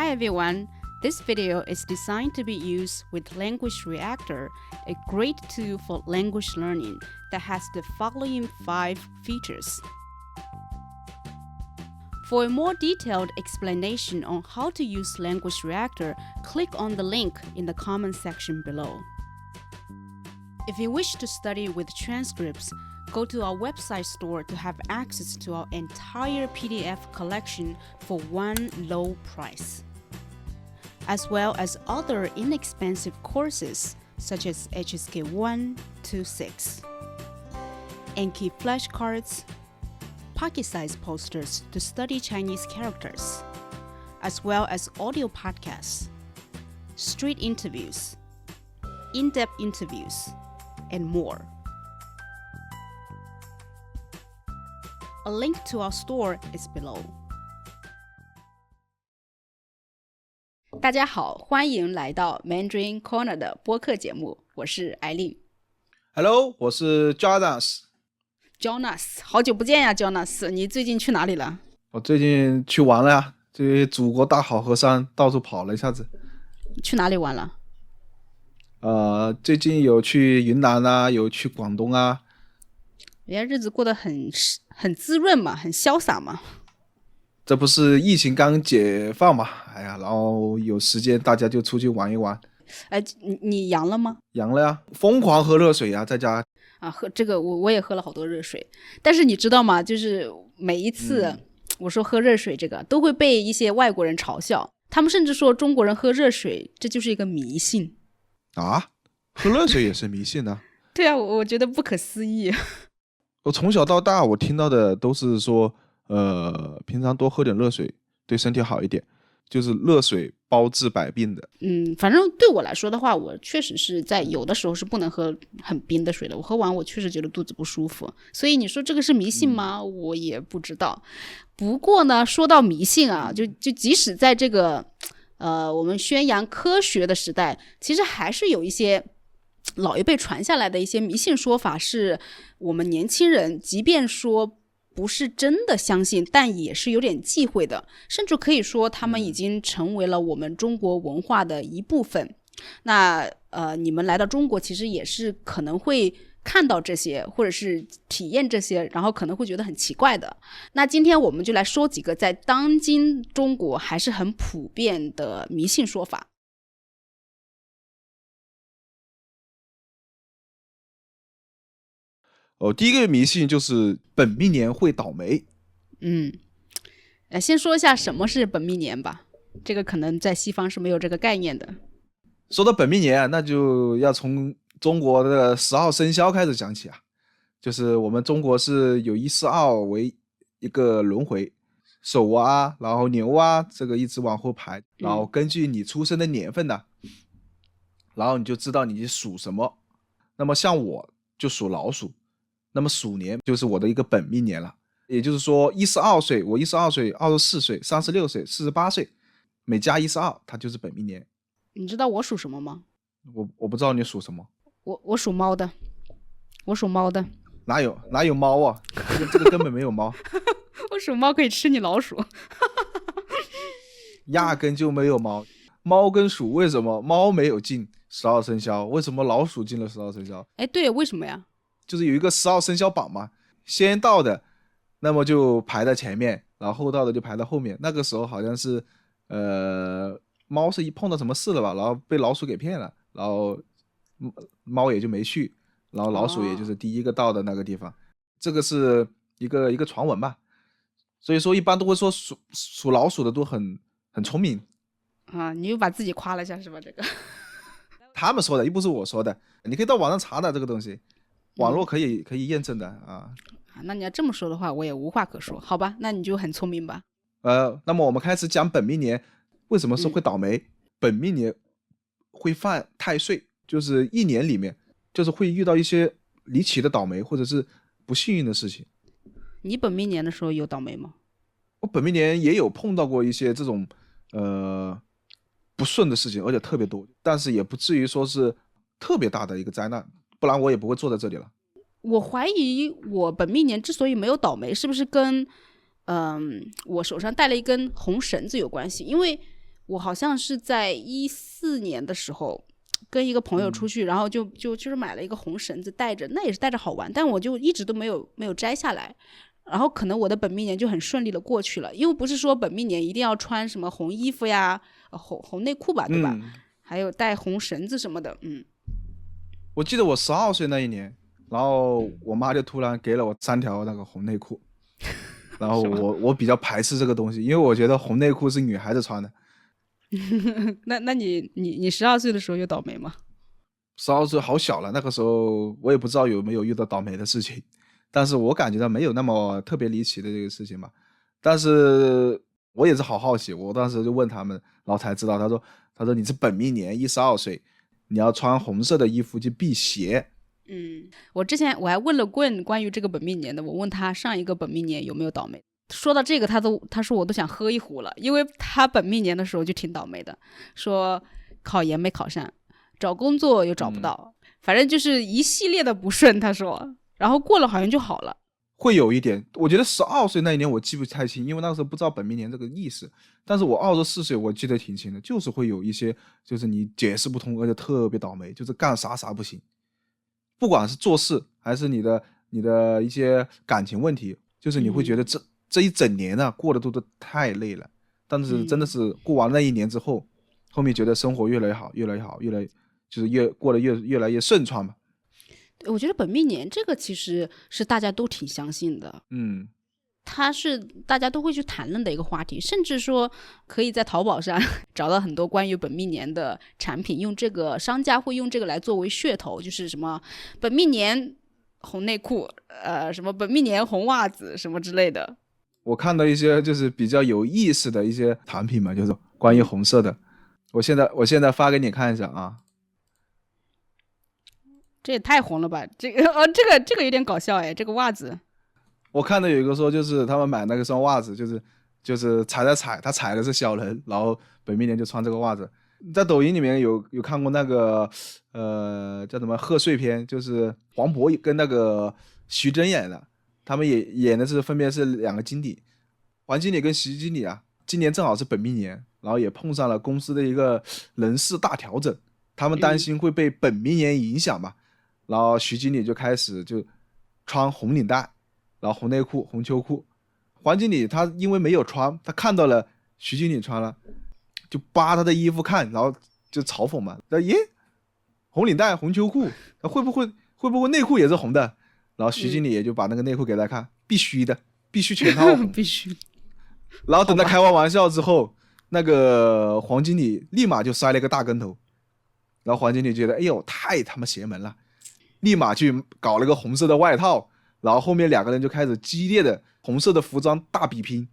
Hi everyone, this video is designed to be used with Language Reactor, a great tool for language learning that has the following 5 features. For a more detailed explanation on how to use Language Reactor, click on the link in the comment section below. If you wish to study with transcripts, go to our website store to have access to our entire PDF collection for one low price, as well as other inexpensive courses such as HSK 1 to 6, Anki flashcards, pocket-sized posters to study Chinese characters, as well as audio podcasts, street interviews, in-depth interviews, and more. A link to our store is below. 大家好，欢迎来到 Mandarin Corner 的播客节目，我是艾琳。Hello， 我是 Jonas， 好久不见呀 ，Jonas， 你最近去哪里了？我最近去玩了呀，这祖国大好河山，到处跑了一下子。去哪里玩了？最近有去云南啊，有去广东啊。人家日子过得很滋润嘛，很潇洒嘛。这不是疫情刚解放嘛？哎呀，然后有时间大家就出去玩一玩。哎，你阳了吗？阳了呀，疯狂喝热水呀，在家。喝这个我也喝了好多热水，但是你知道吗？就是每一次我说喝热水这个，都会被一些外国人嘲笑，他们甚至说中国人喝热水这就是一个迷信啊！喝热水也是迷信呢？对啊，我觉得不可思议。我从小到大我听到的都是说平常多喝点热水对身体好一点，就是热水包治百病的。反正对我来说的话，我确实是在有的时候是不能喝很冰的水的，我喝完我确实觉得肚子不舒服，所以你说这个是迷信吗？我也不知道。不过呢，说到迷信啊，就即使在这个我们宣扬科学的时代，其实还是有一些老一辈传下来的一些迷信说法，是我们年轻人即便说不是真的相信，但也是有点忌讳的，甚至可以说他们已经成为了我们中国文化的一部分。那你们来到中国其实也是可能会看到这些，或者是体验这些，然后可能会觉得很奇怪的。那今天我们就来说几个在当今中国还是很普遍的迷信说法。第一个迷信就是本命年会倒霉。先说一下什么是本命年吧，这个可能在西方是没有这个概念的。说到本命年，那就要从中国的12生肖开始讲起啊。就是我们中国是有142为一个轮回，手啊，然后牛啊，这个一直往后排，然后根据你出生的年份呢，然后你就知道你属什么。那么像我就属老鼠，那么鼠年就是我的一个本命年了。也就是说12岁，我12岁、24岁、36岁、48岁，每加12，它就是本命年。你知道我属什么吗？我不知道你属什么。我属猫的，我属猫的。哪有猫啊？这个根本没有猫。我属猫可以吃你老鼠。压根就没有猫。猫跟鼠为什么猫没有进12生肖？为什么老鼠进了12生肖？哎，对，为什么呀？就是有一个12生肖榜嘛，先到的那么就排在前面，然后后到的就排在后面。那个时候好像是猫是碰到什么事了吧，然后被老鼠给骗了，然后猫也就没去，然后老鼠也就是第一个到的那个地方。这个是一个传闻吧。所以说一般都会说属老鼠的都很聪明啊。你又把自己夸了一下是吧？这个他们说的，又不是我说的，你可以到网上查的，这个东西网络可以验证的啊。那你要这么说的话，我也无话可说，好吧？那你就很聪明吧。那么我们开始讲本命年为什么是会倒霉。本命年会犯太岁，就是一年里面就是会遇到一些离奇的倒霉或者是不幸运的事情。你本命年的时候有倒霉吗？我本命年也有碰到过一些这种不顺的事情，而且特别多，但是也不至于说是特别大的一个灾难，不然我也不会坐在这里了。我怀疑我本命年之所以没有倒霉，是不是跟我手上戴了一根红绳子有关系？因为我好像是在14年的时候跟一个朋友出去，然后就是买了一个红绳子带着，那也是带着好玩，但我就一直都没有摘下来。然后可能我的本命年就很顺利的过去了，因为不是说本命年一定要穿什么红衣服呀、红内裤吧，对吧？还有带红绳子什么的。我记得我12岁那一年，然后我妈就突然给了我3条那个红内裤，然后我比较排斥这个东西，因为我觉得红内裤是女孩子穿的。那你12岁的时候有倒霉吗12岁好小了，那个时候我也不知道有没有遇到倒霉的事情，但是我感觉到没有那么特别离奇的这个事情吧。但是我也是好好奇，我当时就问他们，然后才知道，他说你是本命年12岁，你要穿红色的衣服去辟邪。我之前我还问了棍关于这个本命年的，我问他上一个本命年有没有倒霉。说到这个他说我都想喝一壶了，因为他本命年的时候就挺倒霉的，说考研没考上，找工作又找不到，反正就是一系列的不顺，他说，然后过了好像就好了。会有一点，我觉得12岁那一年我记不太清，因为那个时候不知道本命年这个意思，但是我24岁我记得挺清的，就是会有一些就是你解释不通，而且特别倒霉，就是干啥不行，不管是做事还是你的一些感情问题，就是你会觉得这一整年啊过得都太累了，但是真的是过完那一年之后，后面觉得生活越来越好，越来越好，就是过得越来越顺畅嘛。我觉得本命年这个其实是大家都挺相信的，它是大家都会去谈论的一个话题，甚至说可以在淘宝上找到很多关于本命年的产品，用这个商家会用这个来作为噱头，就是什么本命年红内裤，什么本命年红袜子什么之类的。我看到一些就是比较有意思的一些产品嘛，就是关于红色的，我现在发给你看一下啊。这也太红了吧！这个有点搞笑哎，这个袜子。我看到有一个说，就是他们买那个双袜子，就是他踩的是小人，然后本命年就穿这个袜子。在抖音里面有看过那个叫什么贺岁片，就是黄渤跟那个徐峥演的，他们也演的是分别是2个经理，黄经理跟徐经理啊，今年正好是本命年，然后也碰上了公司的一个人事大调整，他们担心会被本命年影响嘛，然后徐经理就开始就穿红领带，然后红内裤、红秋裤。黄经理他因为没有穿，他看到了徐经理穿了，就扒他的衣服看，然后就嘲讽嘛，耶，红领带、红秋裤，会不会内裤也是红的？然后徐经理也就把那个内裤给他看，必须的，必须全套红，必须。然后等他开完玩笑之后，那个黄经理立马就摔了一个大跟头，然后黄经理觉得，哎呦，太他妈邪门了，立马去搞了个红色的外套，然后后面2个人就开始激烈的红色的服装大比拼，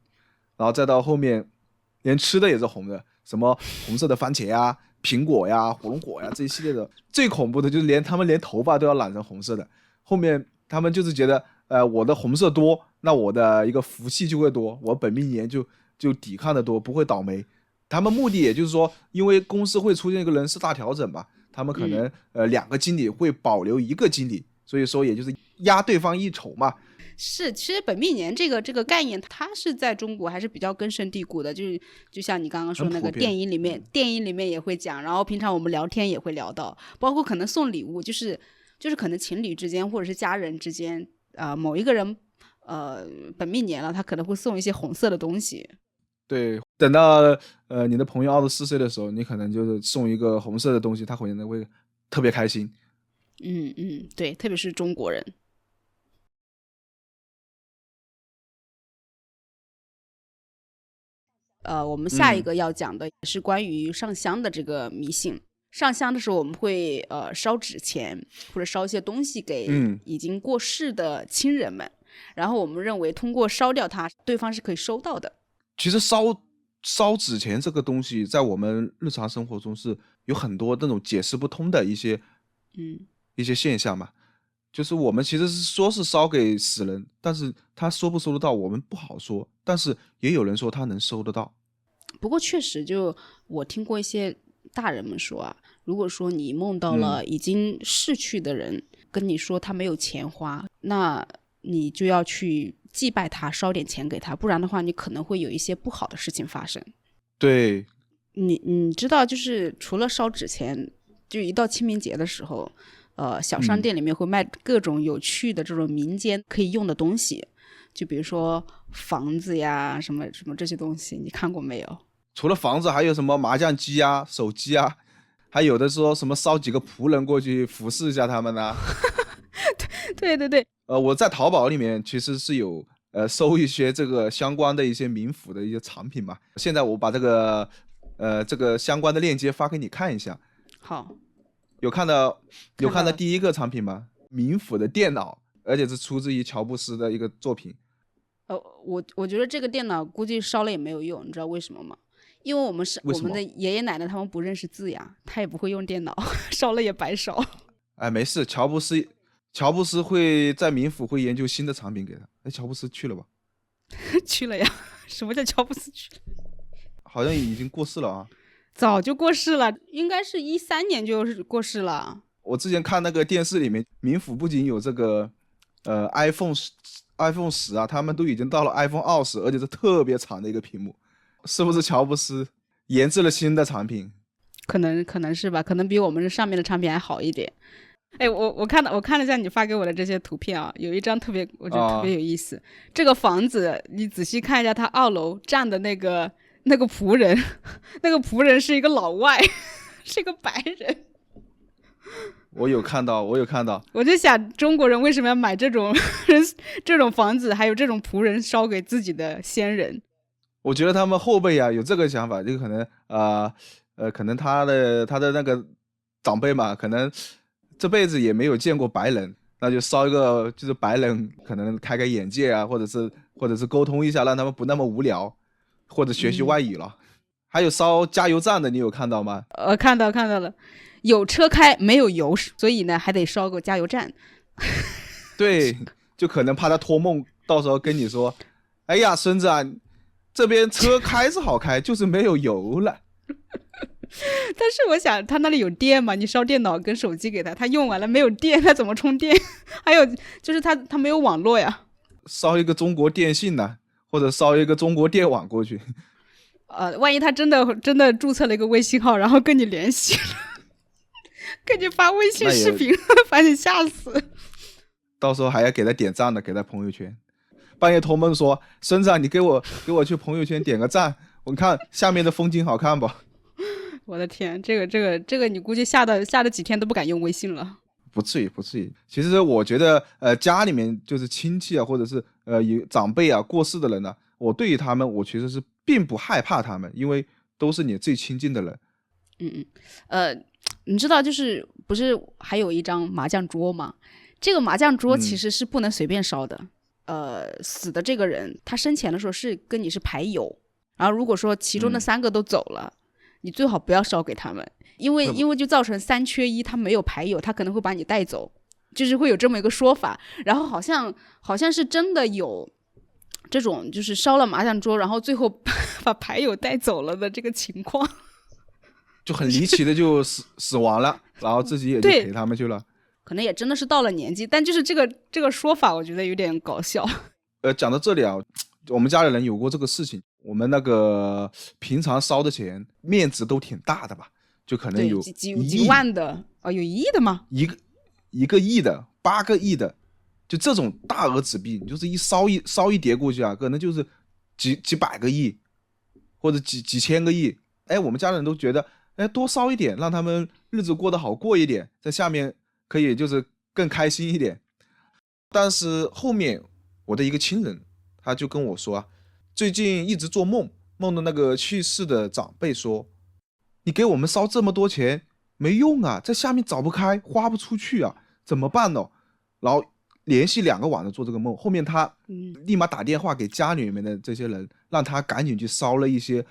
然后再到后面连吃的也是红的，什么红色的番茄啊、苹果呀、火龙果呀这一系列的。最恐怖的就是他们连头发都要染成红色的，后面他们就是觉得我的红色多，那我的一个福气就会多，我本命年就抵抗的多，不会倒霉。他们目的也就是说，因为公司会出现一个人事大调整嘛，他们可能2个经理会保留1个经理，所以说也就是压对方一筹嘛。是，其实本命年这个概念，它是在中国还是比较根深蒂固的，就像你刚刚说那个电影里面也会讲，然后平常我们聊天也会聊到，包括可能送礼物，就是可能情侣之间或者是家人之间，某一个人本命年了，他可能会送一些红色的东西。对，等到你的朋友24岁的时候，你可能就是送一个红色的东西，他可能会特别开心。对，特别是中国人。我们下一个要讲的是关于上香的这个迷信。上香的时候，我们会烧纸钱或者烧一些东西给已经过世的亲人们，然后我们认为通过烧掉它，对方是可以收到的。其实烧纸钱这个东西，在我们日常生活中是有很多那种解释不通的一些现象嘛。就是我们其实是说是烧给死人，但是他收不收得到我们不好说，但是也有人说他能收得到。不过确实，就我听过一些大人们说啊，如果说你梦到了已经逝去的人，跟你说他没有钱花，那你就要去祭拜他，烧点钱给他，不然的话你可能会有一些不好的事情发生。对，你知道，就是除了烧纸钱，就一到清明节的时候，小商店里面会卖各种有趣的这种民间可以用的东西，就比如说房子呀，什么什么这些东西，你看过没有？除了房子，还有什么麻将机啊、手机啊，还有的说什么烧几个仆人过去服侍一下他们呢、对对对，我在淘宝里面其实是有搜一些这个相关的一些民府的一些产品嘛。现在我把这个相关的链接发给你看一下。好，有看到了第一个产品吗？民府的电脑，而且是出自于乔布斯的一个作品。我觉得这个电脑估计烧了也没有用，你知道为什么吗？因为为什么我们的爷爷奶奶他们不认识字呀，他也不会用电脑，烧了也白烧。哎，没事，乔布斯会在民府会研究新的产品给他。哎，乔布斯去了吧？去了呀？什么叫乔布斯去了？好像已经过世了啊。早就过世了，应该是13年就过世了。我之前看那个电视里面，民府不仅有这个iPhone 10啊，他们都已经到了 iPhone 20，而且是特别长的一个屏幕。是不是乔布斯研制了新的产品？可能是吧，可能比我们上面的产品还好一点。哎，我看了一下你发给我的这些图片啊，有一张我觉得特别有意思。这个房子你仔细看一下，它2楼站的那个仆人，那个仆人是一个老外，是一个白人。我有看到。我就想，中国人为什么要买这种房子，还有这种仆人烧给自己的先人？我觉得他们后辈啊有这个想法，就可能可能他的那个长辈嘛，可能这辈子也没有见过白人，那就烧一个就是白人，可能开眼界啊，或者是沟通一下，让他们不那么无聊，或者学习外语了。还有烧加油站的，你有看到吗？看到了，有车开没有油，所以呢还得烧个加油站。对，就可能怕他托梦，到时候跟你说，哎呀，孙子啊，这边车开是好开，就是没有油了。但是我想，他那里有电嘛？你烧电脑跟手机给他，他用完了没有电，他怎么充电？还有就是他没有网络呀。烧一个中国电信呢，或者烧一个中国电网过去。万一他真的注册了一个微信号，然后跟你联系了，跟你发微信视频，把你吓死。到时候还要给他点赞的，给他朋友圈。半夜托梦说：“孙子啊，你给我去朋友圈点个赞，我看下面的风景好看吧。”我的天，这个你估计吓得几天都不敢用微信了。不至于。其实我觉得，家里面就是亲戚啊，或者是有长辈啊过世的人呢、我对于他们，我其实是并不害怕他们，因为都是你最亲近的人。你知道就是不是还有一张麻将桌吗？这个麻将桌其实是不能随便烧的。死的这个人他生前的时候是跟你是牌友，然后如果说其中的3个都走了，你最好不要烧给他们，因为就造成3缺1，他没有牌友，他可能会把你带走，就是会有这么一个说法。然后好像是真的有这种就是烧了麻将桌，然后最后把牌友带走了的这个情况。就很离奇的就死亡了，然后自己也就陪他们去了。可能也真的是到了年纪，但就是这个说法，我觉得有点搞笑。讲到这里啊，我们家里人有过这个事情。我们那个平常烧的钱面值都挺大的吧，就可能有几万的有1亿的吗？一个亿的，8个亿的，就这种大额纸币，你就是烧一叠过去啊，可能就是几百个亿，或者几千个亿。哎，我们家人都觉得，哎，多烧一点，让他们日子过得好过一点，在下面可以就是更开心一点。但是后面我的一个亲人他就跟我说啊，最近一直做梦的那个去世的长辈说，你给我们烧这么多钱没用啊，在下面找不开，花不出去啊，怎么办呢？然后连续2个晚上做这个梦，后面他立马打电话给家里面的这些人，让他赶紧去烧了一些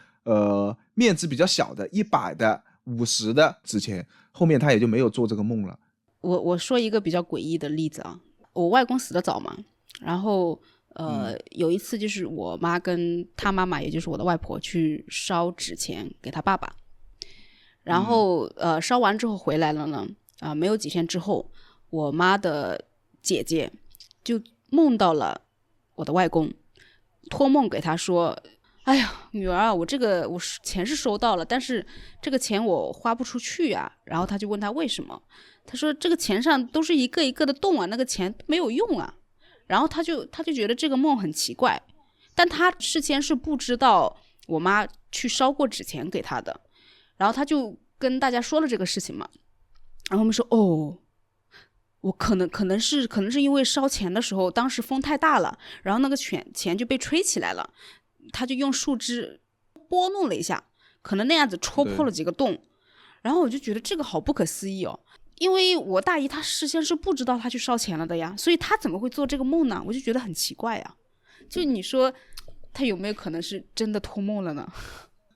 面值比较小的100的50的纸钱，后面他也就没有做这个梦了。我说一个比较诡异的例子啊，我外公死得早嘛，然后有一次就是我妈跟她妈妈，也就是我的外婆去烧纸钱给她爸爸，然后烧完之后回来了呢，没有几天之后，我妈的姐姐就梦到了我的外公，托梦给她说，哎呀，女儿啊，我钱是收到了，但是这个钱我花不出去啊。然后他就问他为什么，他说这个钱上都是一个一个的洞啊，那个钱没有用啊。然后他就觉得这个梦很奇怪，但他事先是不知道我妈去烧过纸钱给他的，然后他就跟大家说了这个事情嘛。然后我们说哦，我可能是因为烧钱的时候当时风太大了，然后那个钱就被吹起来了，他就用树枝拨弄了一下，可能那样子戳破了几个洞。然后我就觉得这个好不可思议哦，因为我大姨她事先是不知道她去烧钱了的呀，所以她怎么会做这个梦呢？我就觉得很奇怪呀。就你说她有没有可能是真的托梦了呢？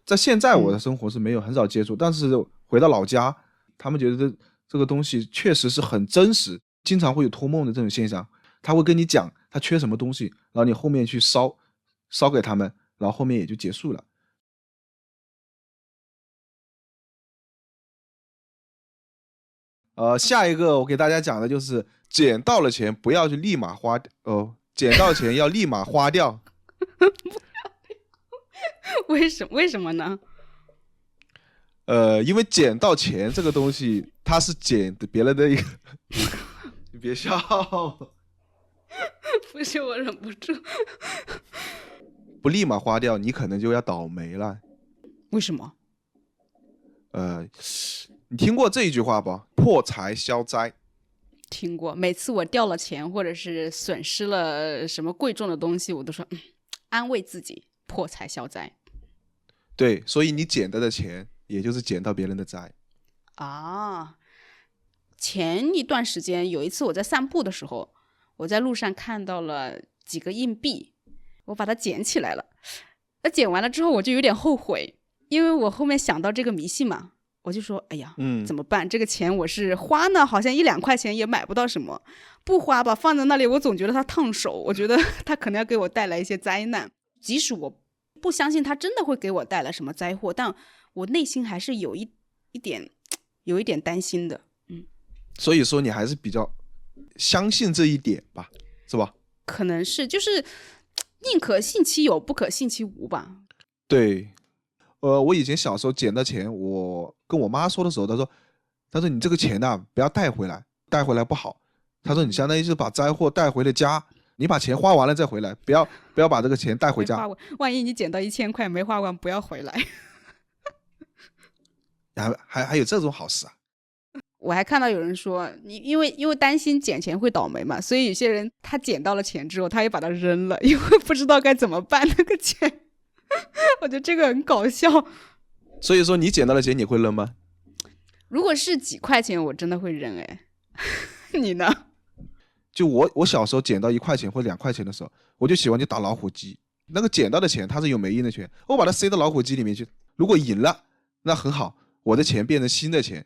在现在我的生活是没有很少接触，但是回到老家，他们觉得这个东西确实是很真实，经常会有托梦的这种现象。他会跟你讲他缺什么东西，然后你后面去烧给他们，然后后面也就结束了。下一个我给大家讲的就是捡到了钱不要去立马花捡到钱要立马花掉。为什么呢？因为捡到钱这个东西，它是捡别人的一个，你别笑。不是，我忍不住。不立马花掉，你可能就要倒霉了。为什么？你听过这一句话不？破财消灾。听过，每次我掉了钱或者是损失了什么贵重的东西，我都说安慰自己，破财消灾。对，所以你捡到的钱，也就是捡到别人的灾。啊，前一段时间有一次我在散步的时候，我在路上看到了几个硬币，我把它捡起来了。那捡完了之后我就有点后悔，因为我后面想到这个迷信嘛，我就说哎呀，怎么办？这个钱我是花呢，好像1-2块钱也买不到什么，不花吧，放在那里我总觉得它烫手，我觉得它可能要给我带来一些灾难。即使我不相信它真的会给我带来什么灾祸，但我内心还是有一点担心的。所以说你还是比较相信这一点吧，是吧？可能是，就是宁可信其有，不可信其无吧。对，我以前小时候捡的钱，我跟我妈说的时候，她说你这个钱呐，不要带回来，带回来不好。她说你相当于是把灾祸带回了家，你把钱花完了再回来，不要把这个钱带回家。万一你捡到1000块没花完，不要回来。还有这种好事啊？我还看到有人说，你因为担心捡钱会倒霉嘛，所以有些人他捡到了钱之后，他也把它扔了，因为不知道该怎么办那个钱。我觉得这个很搞笑。所以说你捡到了钱你会扔吗？如果是几块钱，我真的会扔。你呢？就我小时候捡到1块钱或2块钱的时候，我就喜欢去打老虎机。那个捡到的钱它是有没印的钱，我把它塞到老虎机里面去，如果赢了那很好，我的钱变成新的钱。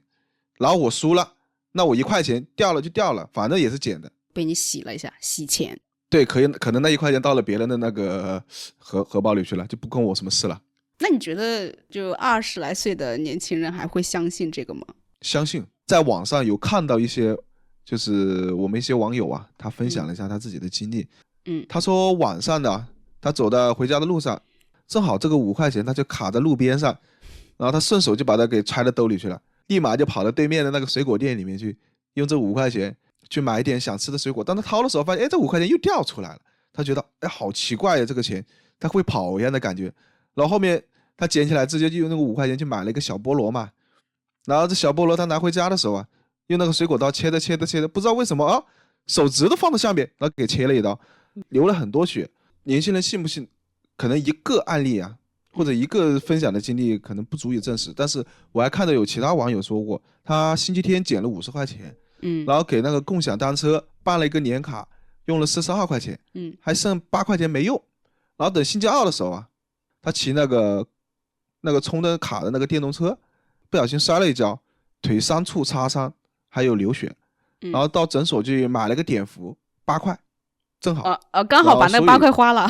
然后我输了，那我1块钱掉了就掉了，反正也是捡的。被你洗了一下，洗钱。对，可能那1块钱到了别人的那个荷包里去了，就不关我什么事了。那你觉得就20来岁的年轻人还会相信这个吗？相信。在网上有看到一些，就是我们一些网友啊，他分享了一下他自己的经历。他说晚上的他走到回家的路上，正好这个5块钱他就卡在路边上，然后他顺手就把它给揣到兜里去了，立马就跑到对面的那个水果店里面去，用这5块钱去买一点想吃的水果。当他掏的时候发现，这5块钱又掉出来了，他觉得好奇怪呀，这个钱他会跑一样的感觉。然后后面他捡起来直接就用那个5块钱去买了一个小菠萝嘛，然后这小菠萝他拿回家的时候啊，用那个水果刀切的，不知道为什么手指都放到下面，然后给切了一刀，流了很多血。年轻人信不信？可能一个案例啊，或者一个分享的经历可能不足以证实，但是我还看到有其他网友说过，他星期天捡了50块钱，然后给那个共享单车办了一个年卡，用了42块钱，还剩8块钱没用，然后等星期二的时候啊，他骑那个充的卡的那个电动车，不小心摔了一跤，腿3处擦伤，还有流血，然后到诊所去买了个碘伏，8块，正好，刚好把那8块花了。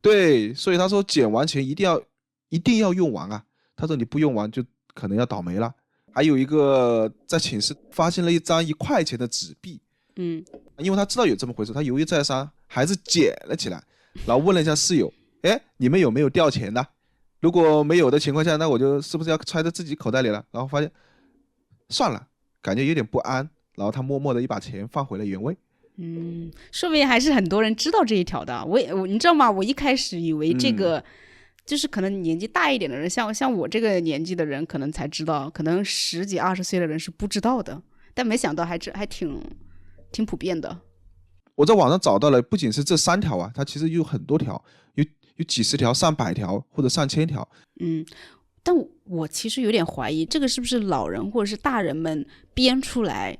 对，所以他说捡完钱一定要用完啊，他说你不用完就可能要倒霉了。还有一个在寝室发现了一张1块钱的纸币，因为他知道有这么回事，他犹豫再三还是捡了起来，然后问了一下室友，哎，你们有没有掉钱的？如果没有的情况下，那我就是不是要揣在自己口袋里了？然后发现算了，感觉有点不安，然后他默默的一把钱放回了原位。说明还是很多人知道这一条的。你知道吗？我一开始以为这个、就是可能年纪大一点的人，像我这个年纪的人，可能才知道，可能10几20岁的人是不知道的。但没想到还挺普遍的。我在网上找到了，不仅是这3条啊，它其实有很多条，有几十条、上百条或者上千条。但我其实有点怀疑，这个是不是老人或者是大人们编出来，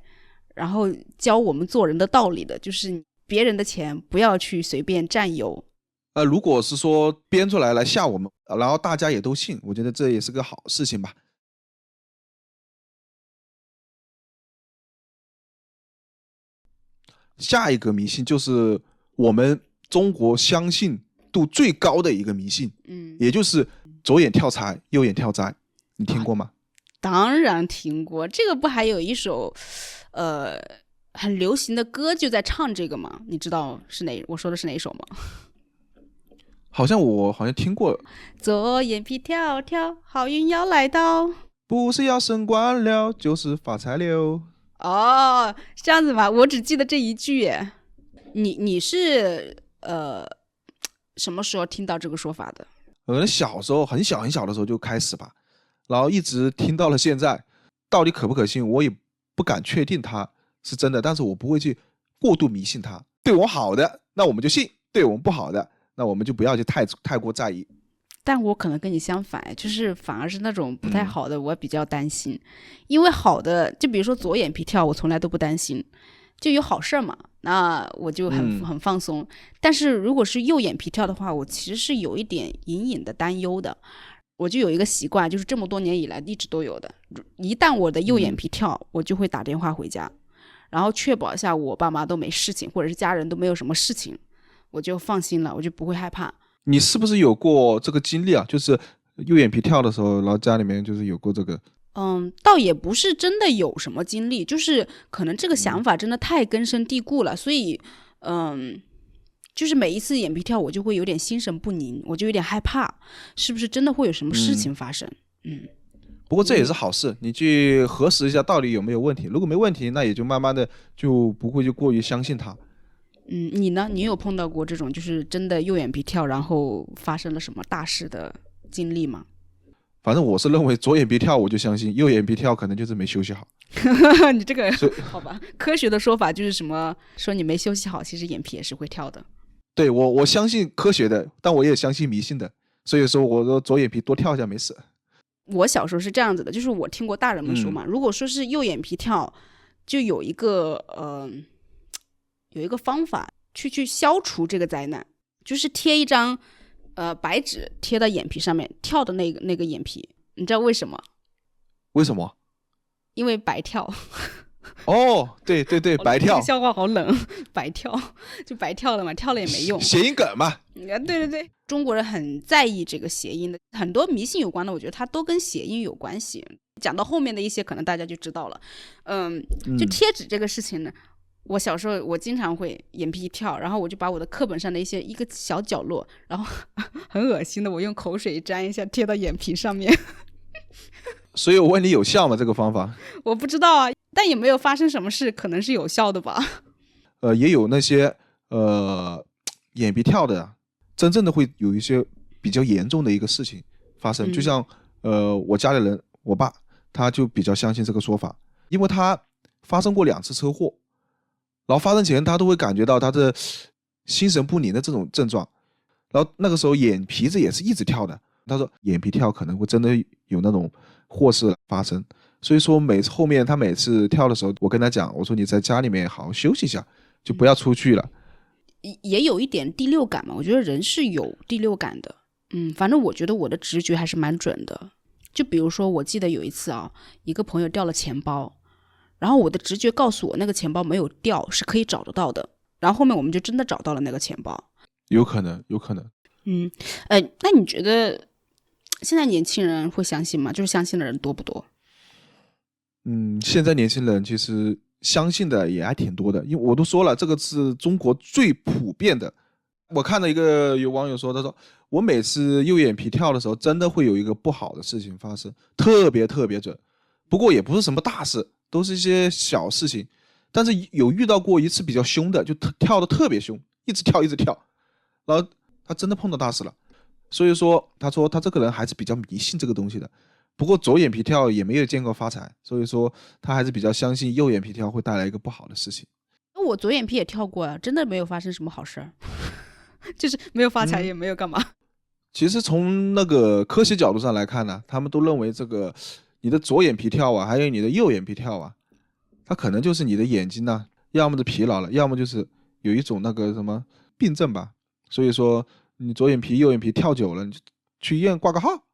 然后教我们做人的道理的，就是别人的钱不要去随便占有。如果是说编出来吓我们，然后大家也都信，我觉得这也是个好事情吧。下一个迷信就是我们中国相信度最高的一个迷信，也就是左眼跳财，右眼跳灾，你听过吗？当然听过，这个不还有一首很流行的歌就在唱这个吗？你知道我说的是哪首吗？我好像听过。左眼皮跳跳，好运要来到，不是要升官了，就是发财了。哦，是这样子吗？我只记得这一句耶。你是什么时候听到这个说法的？可能小时候很小的时候就开始吧，然后一直听到了现在。到底可不可信，我也不敢确定它是真的，但是我不会去过度迷信它。对我好的，那我们就信；对我们不好的，那我们就不要去太过在意。但我可能跟你相反，就是反而是那种不太好的，我比较担心。因为好的，就比如说左眼皮跳，我从来都不担心，就有好事嘛，那我就很放松。但是如果是右眼皮跳的话，我其实是有一点隐隐的担忧的。我就有一个习惯，就是这么多年以来一直都有的，一旦我的右眼皮跳，我就会打电话回家，然后确保一下我爸妈都没事情，或者是家人都没有什么事情，我就放心了，我就不会害怕。你是不是有过这个经历啊？就是右眼皮跳的时候，然后家里面就是有过这个。倒也不是真的有什么经历，就是可能这个想法真的太根深蒂固了，所以就是每一次眼皮跳我就会有点心神不宁，我就有点害怕是不是真的会有什么事情发生。不过这也是好事，你去核实一下到底有没有问题，如果没问题，那也就慢慢的就不会就过于相信它。你呢？你有碰到过这种就是真的右眼皮跳然后发生了什么大事的经历吗？反正我是认为左眼皮跳我就相信，右眼皮跳可能就是没休息好。你这个好吧，科学的说法就是什么说你没休息好，其实眼皮也是会跳的。对，我相信科学的，但我也相信迷信的，所以说我说左眼皮多跳一下没事。我小时候是这样子的，就是我听过大人们说嘛，如果说是右眼皮跳，就有一个方法去消除这个灾难，就是贴一张白纸贴到眼皮上面，跳的那个眼皮，你知道为什么？为什么？因为白跳。哦，对对对，白跳。这个笑话好冷，白跳就白跳了嘛，跳了也没用。谐音梗嘛。对对对，中国人很在意这个谐音的，很多迷信有关的，我觉得它都跟谐音有关系。讲到后面的一些，可能大家就知道了。就贴纸这个事情呢，我小时候我经常会眼皮一跳，然后我就把我的课本上的一个小角落，然后很恶心的，我用口水沾一下贴到眼皮上面。所以我问你有效吗？这个方法？我不知道啊，但也没有发生什么事，可能是有效的吧。也有那些眼皮跳的，真正的会有一些比较严重的一个事情发生。就像我家里人，我爸他就比较相信这个说法，因为他发生过2次车祸，然后发生前他都会感觉到他的心神不宁的这种症状，然后那个时候眼皮子也是一直跳的。他说眼皮跳可能会真的有那种祸事发生，所以说后面他每次跳的时候，我跟他讲，我说你在家里面好好休息一下，就不要出去了。也有一点第六感嘛，我觉得人是有第六感的。反正我觉得我的直觉还是蛮准的。就比如说我记得有一次啊，一个朋友掉了钱包，然后我的直觉告诉我那个钱包没有掉，是可以找得到的，然后后面我们就真的找到了那个钱包。有可能。那你觉得现在年轻人会相信吗？就是相信的人多不多？现在年轻人其实相信的也还挺多的，因为我都说了，这个是中国最普遍的我看到有网友说，他说我每次右眼皮跳的时候，真的会有一个不好的事情发生，特别特别准。不过也不是什么大事，都是一些小事情。但是有遇到过一次比较凶的，就跳的特别凶，一直跳一直跳，然后他真的碰到大事了。所以说，他说他这个人还是比较迷信这个东西的。不过左眼皮跳也没有见过发财，所以说他还是比较相信右眼皮跳会带来一个不好的事情。我左眼皮也跳过啊，真的没有发生什么好事儿，就是没有发财也没有干嘛。其实从那个科学角度上来看呢，他们都认为这个你的左眼皮跳啊，还有你的右眼皮跳啊，它可能就是你的眼睛呢，要么是疲劳了，要么就是有一种那个什么病症吧。所以说你左眼皮右眼皮跳久了，你就去医院挂个号，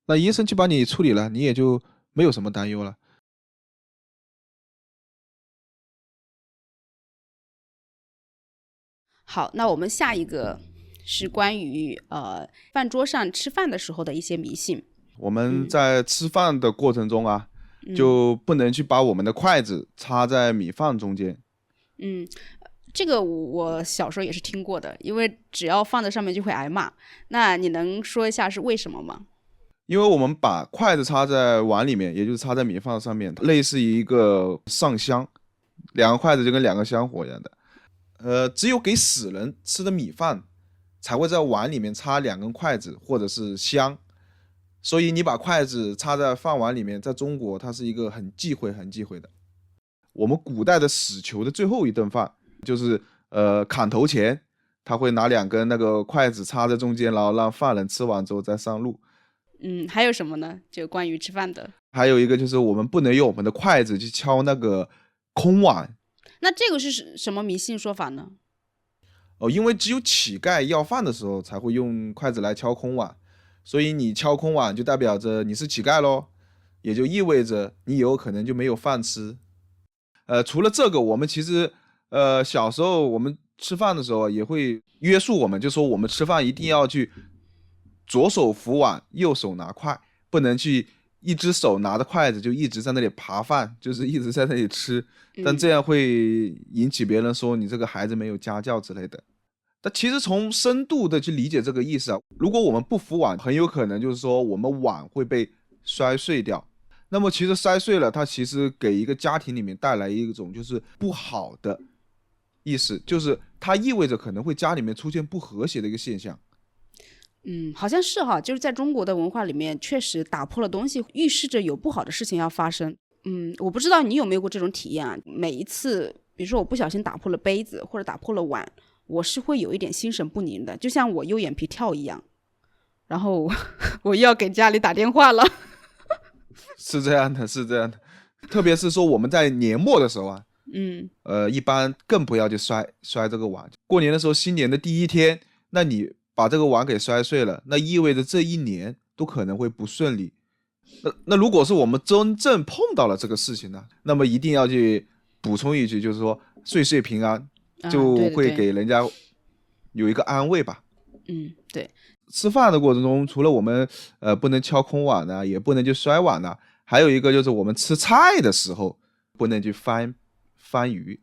那医生去帮你处理了，你也就没有什么担忧了。好，那我们下一个是关于饭桌上吃饭的时候的一些迷信。我们在吃饭的过程中啊，就不能去把我们的筷子插在米饭中间。这个我小时候也是听过的，因为只要放在上面就会挨骂。那你能说一下是为什么吗？因为我们把筷子插在碗里面，也就是插在米饭上面，类似于一个上香，两个筷子就跟两个香火一样的。只有给死人吃的米饭才会在碗里面插2根筷子或者是香，所以你把筷子插在饭碗里面，在中国它是一个很忌讳的。我们古代的死囚的最后一顿饭就是砍头前，他会拿2根那个筷子插在中间，然后让犯人吃完之后再上路。还有什么呢？就关于吃饭的。还有一个就是我们不能用我们的筷子去敲那个空碗。那这个是什么迷信说法呢？因为只有乞丐要饭的时候才会用筷子来敲空碗，所以你敲空碗就代表着你是乞丐咯，也就意味着你以后可能就没有饭吃。除了这个，我们其实小时候我们吃饭的时候也会约束我们，就说我们吃饭一定要去左手扶碗，右手拿筷，不能去一只手拿着筷子就一直在那里扒饭，就是一直在那里吃，但这样会引起别人说你这个孩子没有家教之类的。但其实从深度的去理解这个意思啊，如果我们不扶碗，很有可能就是说我们碗会被摔碎掉。那么其实摔碎了，它其实给一个家庭里面带来一种就是不好的意思，就是它意味着可能会家里面出现不和谐的一个现象。好像是哈，就是在中国的文化里面，确实打破了东西，预示着有不好的事情要发生。我不知道你有没有过这种体验啊？每一次，比如说我不小心打破了杯子或者打破了碗，我是会有一点心神不宁的，就像我右眼皮跳一样，然后我又要给家里打电话了。是这样的，特别是说我们在年末的时候啊，一般更不要去摔这个碗。过年的时候，新年的第一天，那你把这个碗给摔碎了，那意味着这一年都可能会不顺利。那如果是我们真正碰到了这个事情呢，那么一定要去补充一句，就是说岁岁平安，就会给人家有一个安慰吧。对。吃饭的过程中，除了我们不能敲空碗呢，也不能去摔碗呢，还有一个就是我们吃菜的时候不能去翻鱼。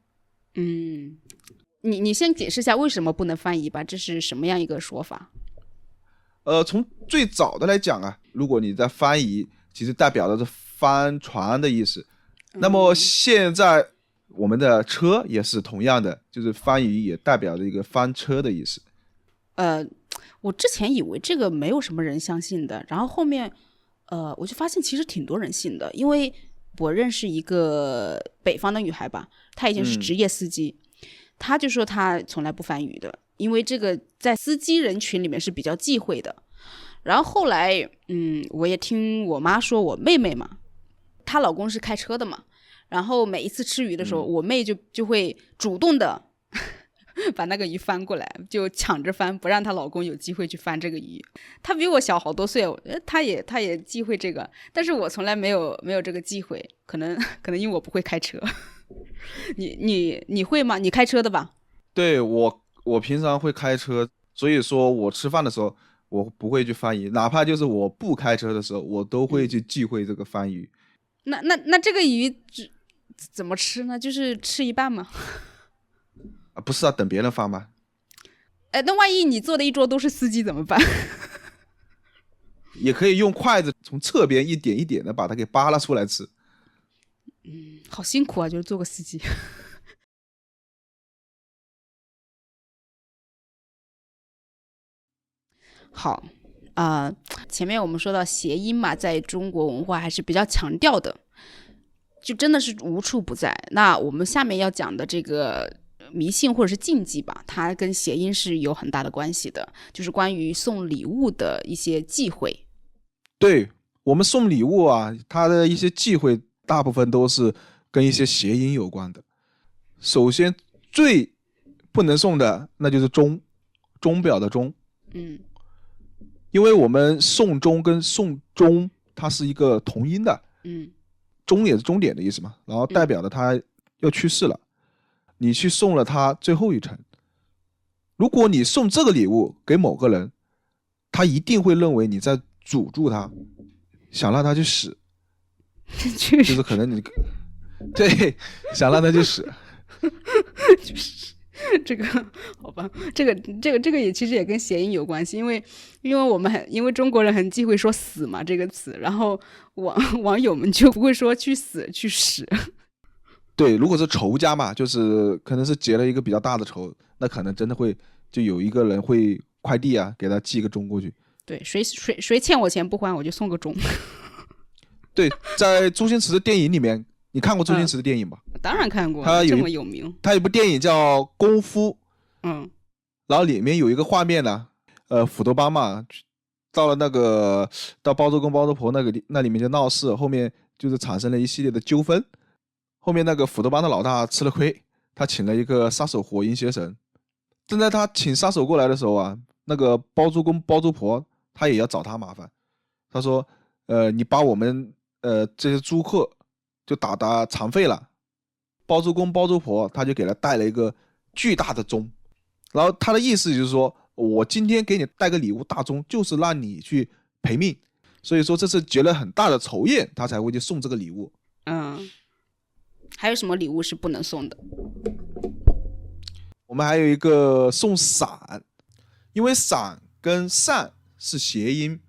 你先解释一下为什么不能翻译吧，这是什么样一个说法？从最早的来讲啊，如果你在翻译，其实代表的是翻船的意思。那么现在我们的车也是同样的，就是翻译也代表着一个翻车的意思。我之前以为这个没有什么人相信的，然后后面我就发现其实挺多人信的，因为我认识一个北方的女孩吧，她以前是职业司机，她就说她从来不翻鱼的，因为这个在司机人群里面是比较忌讳的。然后后来我也听我妈说，我妹妹嘛，她老公是开车的嘛，然后每一次吃鱼的时候，我妹就会主动的把那个鱼翻过来，就抢着翻，不让她老公有机会去翻这个鱼。她比我小好多岁，她也忌讳这个，但是我从来没有这个忌讳，可能因为我不会开车。你会吗？你开车的吧？对，我平常会开车，所以说我吃饭的时候我不会去翻鱼，哪怕就是我不开车的时候，我都会去忌讳这个翻鱼。那这个鱼怎么吃呢？就是吃一半吗？不是啊，等别人翻吗？那万一你坐的一桌都是司机怎么办？也可以用筷子从侧边一点一点的把它给扒拉出来吃。好辛苦啊，就是做个司机。好前面我们说到谐音嘛，在中国文化还是比较强调的，就真的是无处不在。那我们下面要讲的这个迷信或者是禁忌吧，它跟谐音是有很大的关系的，就是关于送礼物的一些忌讳。对，我们送礼物啊，它的一些忌讳大部分都是跟一些谐音有关的。首先最不能送的那就是钟，钟表的钟。因为我们送钟跟送终它是一个同音的，终也是终点的意思嘛，然后代表了他要去世了，你去送了他最后一程。如果你送这个礼物给某个人，他一定会认为你在诅咒他，想让他去死，就是可能你对想让他去死。就是这个好吧，这个也其实也跟谐音有关系，因为我们因为中国人很忌讳说死嘛这个词，然后网友们就不会说去死去死。对，如果是仇家嘛，就是可能是结了一个比较大的仇，那可能真的会就有一个人会快递啊给他寄个钟过去。对，谁欠我钱不还，我就送个钟。对，在周星驰的电影里面，你看过周星驰的电影吧？当然看过，他这么有名。他有一部电影叫《功夫》，然后里面有一个画面呢，斧头帮嘛，到包租公包租婆那里面就闹事，后面就是产生了一系列的纠纷。后面那个斧头帮的老大吃了亏，他请了一个杀手火影邪神。正在他请杀手过来的时候啊，那个包租公包租婆他也要找他麻烦。他说，你把我们这些租客就打残废了。包租公包租婆他就给他带了一个巨大的钟，然后他的意思就是说，我今天给你带个礼物大钟，就是让你去赔命。所以说这是结了很大的仇怨，他才会去送这个礼物。还有什么礼物是不能送的？我们还有一个送伞，因为伞跟善是谐音，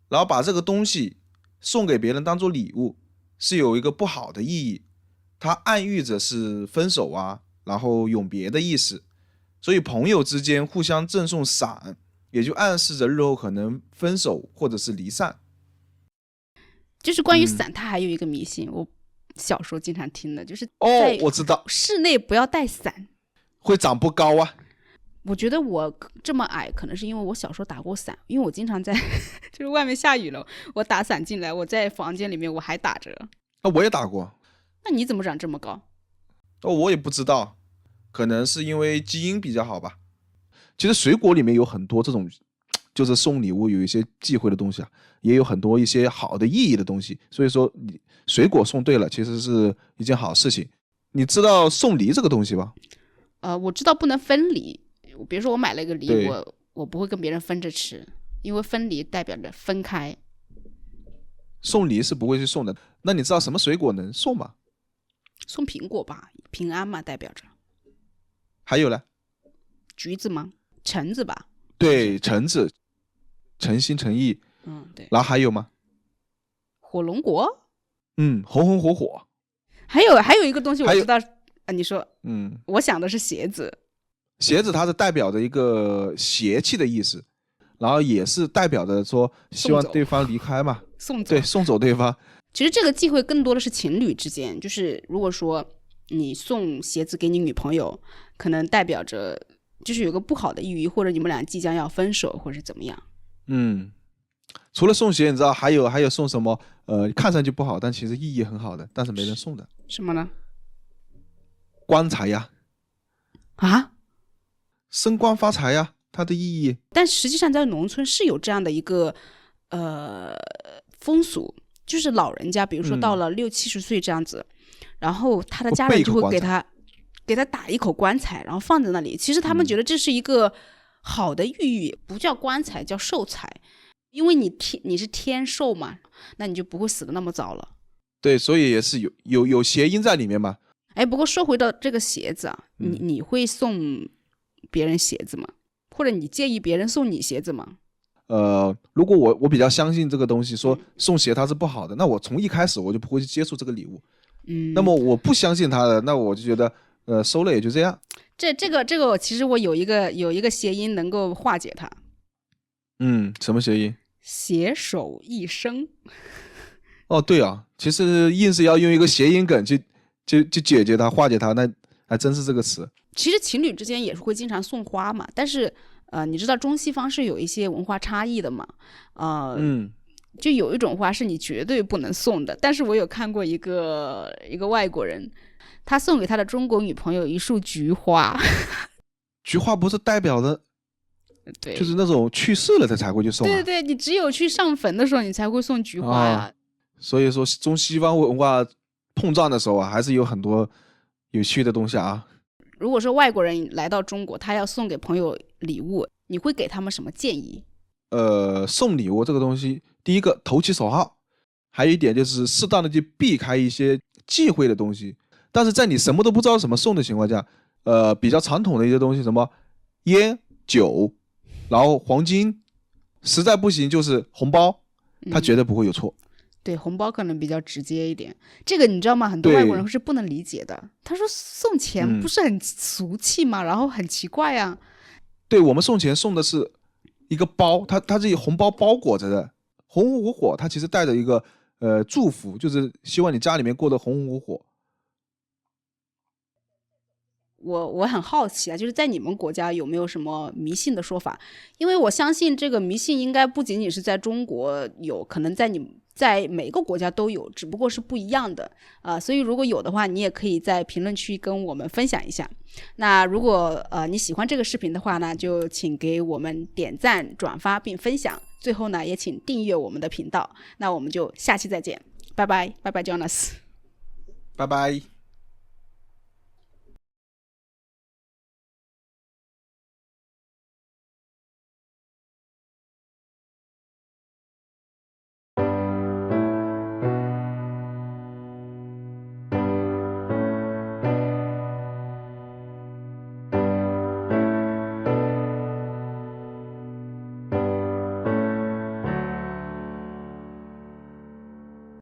然后把这个东西送给别人当做礼物，是有一个不好的意义，它暗喻着是分手啊，然后永别的意思。所以朋友之间互相赠送伞，也就暗示着日后可能分手或者是离散。就是关于伞，它还有一个迷信，我小时候经常听的，就是我知道，室内不要带伞，会长不高啊。我觉得我这么矮，可能是因为我小时候打过伞，因为我经常在就是外面下雨了，我打伞进来，我在房间里面我还打着。我也打过。那你怎么长这么高？我也不知道，可能是因为基因比较好吧。其实水果里面有很多这种，就是送礼物有一些忌讳的东西啊，也有很多一些好的意义的东西。所以说，你水果送对了，其实是一件好事情。你知道送梨这个东西吧？我知道不能分离。比如说我买了一个梨，我不会跟别人分着吃，因为分离代表着分开。送梨是不会去送的。那你知道什么水果能送吗？送苹果吧，平安嘛，代表着。还有呢？橘子吗？橙子吧。对，橙子，诚心诚意。对。然后还有吗？火龙果。红红火火。还有一个东西我知道，你说。我想的是鞋子。鞋子它是代表着一个邪气的意思，然后也是代表着说希望对方离开嘛，送走对方。其实这个忌讳更多的是情侣之间，就是如果说你送鞋子给你女朋友，可能代表着就是有个不好的寓意，或者你们俩即将要分手，或者怎么样。除了送鞋，你知道还有送什么？看上去不好，但其实意义很好的，但是没人送的。什么呢？棺材呀。啊？升官发财呀，它的意义。但实际上在农村是有这样的一个风俗，就是老人家比如说到了60-70岁这样子，然后他的家人就会给他打一口棺材，然后放在那里。其实他们觉得这是一个好的寓意，不叫棺材，叫寿财，因为你是天寿嘛，那你就不会死的那么早了。对，所以也是有谐音在里面嘛。不过说回到这个鞋子啊，你会送别人鞋子吗？或者你介意别人送你鞋子吗？如果我比较相信这个东西，说送鞋它是不好的，那我从一开始我就不会去接触这个礼物。那么我不相信它的，那我就觉得收了也就这样。这个其实我有一个谐音能够化解它。什么谐音？携手一生。哦，对啊，其实硬是要用一个谐音梗去解决它、化解它，那还真是这个词。其实情侣之间也是会经常送花嘛，但是你知道中西方是有一些文化差异的嘛，就有一种花是你绝对不能送的。但是我有看过一个外国人，他送给他的中国女朋友一束菊花。菊花不是代表的，对，就是那种去世了他才会去送、啊。对对，你只有去上坟的时候你才会送菊花呀、所以说中西方文化碰撞的时候啊，还是有很多有趣的东西啊。如果说外国人来到中国，他要送给朋友礼物，你会给他们什么建议？送礼物这个东西，第一个投其所好，还有一点就是适当的去避开一些忌讳的东西。但是在你什么都不知道怎么送的情况下，比较传统的一些东西，什么烟、酒，然后黄金，实在不行就是红包，他绝对不会有错。对，红包可能比较直接一点，这个你知道吗？很多外国人是不能理解的。他说送钱不是很俗气吗？然后很奇怪啊。对，我们送钱送的是一个包，它是以红包包裹着的，红红火火，它其实带着一个祝福，就是希望你家里面过得红红火火。我很好奇啊，就是在你们国家有没有什么迷信的说法？因为我相信这个迷信应该不仅仅是在中国有，可能在每个国家都有，只不过是不一样的所以如果有的话，你也可以在评论区跟我们分享一下。那如果你喜欢这个视频的话呢，就请给我们点赞、转发并分享。最后呢，也请订阅我们的频道。那我们就下期再见，拜拜，拜拜 ，Jonas，拜拜。